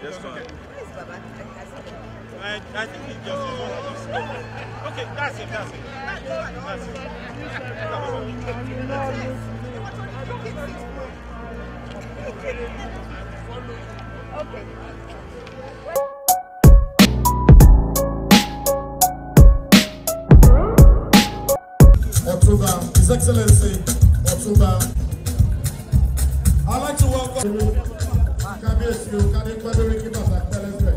Just come. Where is Baba? I think he just okay, that's it. That's it. Okay. Otuba, His Excellency Otuba. I'd like to welcome Kabiyesi Kadekwadori Kibata Pelesre.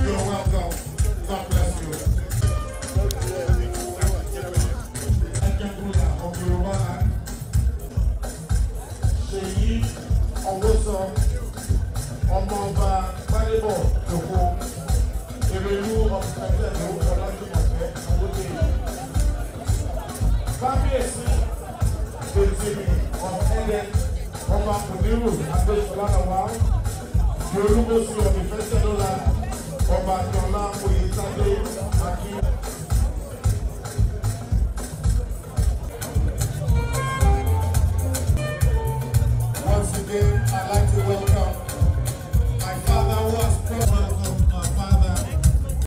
You're welcome. God bless you. Of Yoruba land. Seyi Owoso Ọmọọba Gbadebo Joko Erelu of Benin Kabiyesi Betimi of Ede Ọba Oniru Adesolanawa Yorùbá sí ọ̀dì fẹ́sẹ̀ lọ́la ọba Akínọlá Oyètádé